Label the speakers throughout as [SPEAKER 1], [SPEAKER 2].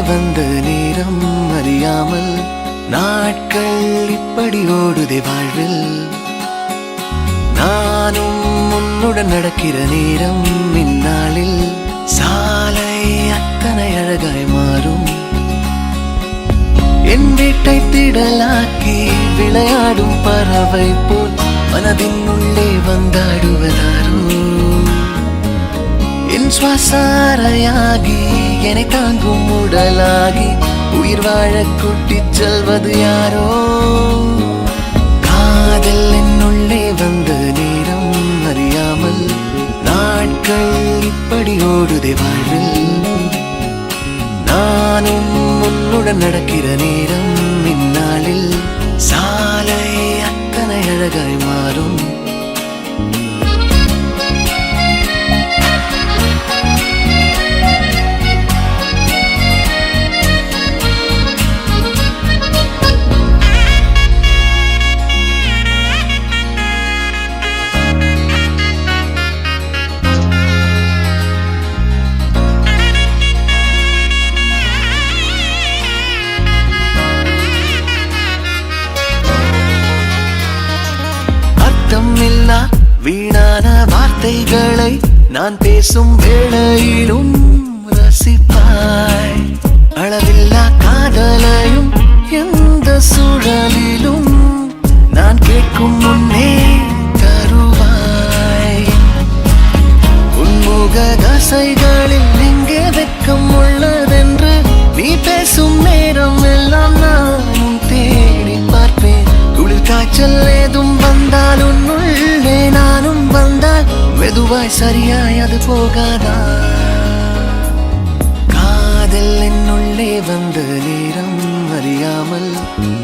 [SPEAKER 1] வந்த நேரம் அறியாமல் நாட்கள் இப்படி ஓடுதே வாழ்வில். நானும் உன்னுடன் நடக்கிற நேரம் இந்நாளில் சாலை அத்தனை அழகாய் மாறும். என் வீட்டை திடலாக்கி விளையாடும் பறவை போல் மனதின் உள்ளே வந்தாடுவதாரோ. என் சுவாசாரையாகி என்னை தாங்கும் உடலாகி உயிர் வாழ கூட்டிச் செல்வது யாரோ. காதல் என்னுள்ளே வந்த நேரம் அறியாமல் நாட்கள் இப்படி ஓடுதே வாழ்வில். நானும் உன்னுடன் நடக்கிற நேரம் இந்நாளில் சாலை அத்தனை அழகாய் மாறும். இல்லா வீணான வார்த்தைகளை நான் பேசும் வேளையிலும் ரசிப்பாய். அளவில்லா காதலையும் எந்த சூழலிலும் நான் கேட்கும் முன்னே தருவாய். உன்முக தசைகளில் எங்கே வெட்கம் உள்ளதென்று நீ பேசும் நேரம் எல்லாம் நானும் தேடி பார்ப்பேன். குளிர் காய்ச்சல் ஏதும் வந்தால் உன்னுள்ளே நானும் வந்தால் மெதுவாய் சரியாய் அது போகாதா. காதல் என்னுள்ளே வந்த நேரம் அறியாமல்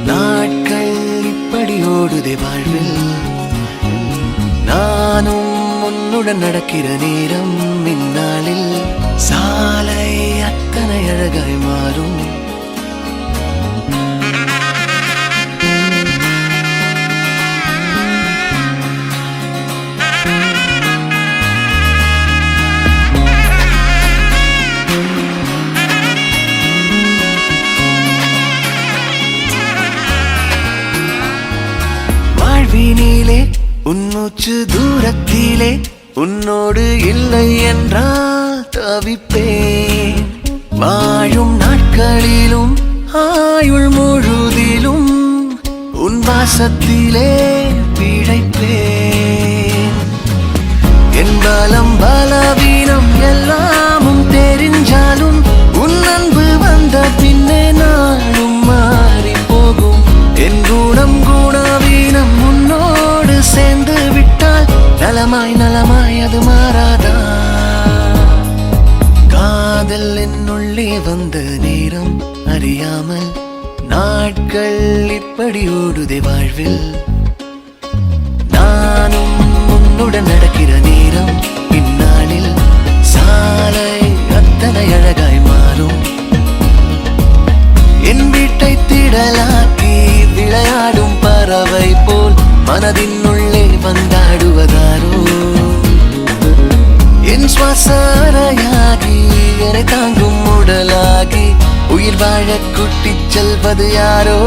[SPEAKER 1] நாட்கள் இப்படி ஓடுதே வாழ்வில். நானும் உன்னுடன் நடக்கிற நேரம் இந்நாளில் சாலை அத்தனை அழகாய் மாறும். வாழ்வினிலே உன்மூச்சு தூரத்திலே உன்னோடு இல்லை என்றால் தவிப்பேன். வாழும் நாட்களிலும் ஆயுள் முழுதிலும் உன் வாசத்திலே பிழைப்பேன். என் பலம் பலவீனம் எல்லாமும் தெரிஞ்சாலும் உன் அன்பு வந்த பின்னே நானும் மாறி போகும். என் குணம் குணவீனம் உன்னோடு சேர்ந்து விட்டால் நலமாய் நலமாய் அது மாறாதா. காதல் என்னுள்ளே வந்த நேரம் அறியாமல் நாட்கள் இப்படி ஓடுதே வாழ்வில். நானும் உன்னுடன் நடக்கிற நேரம் இந்நாளில் சாலை அத்தனை அழகாய் மாறும். என் வீட்டை திடலாக்கி விளையாடும் பறவை போல் மனதின் உள்ளே வந்தாடுவதாரோ. என் சுவாசாரையாகி என்னை தாங்கும் உடலாகி உயிர் வாழ கூட்டிச் செல்வது யாரோ.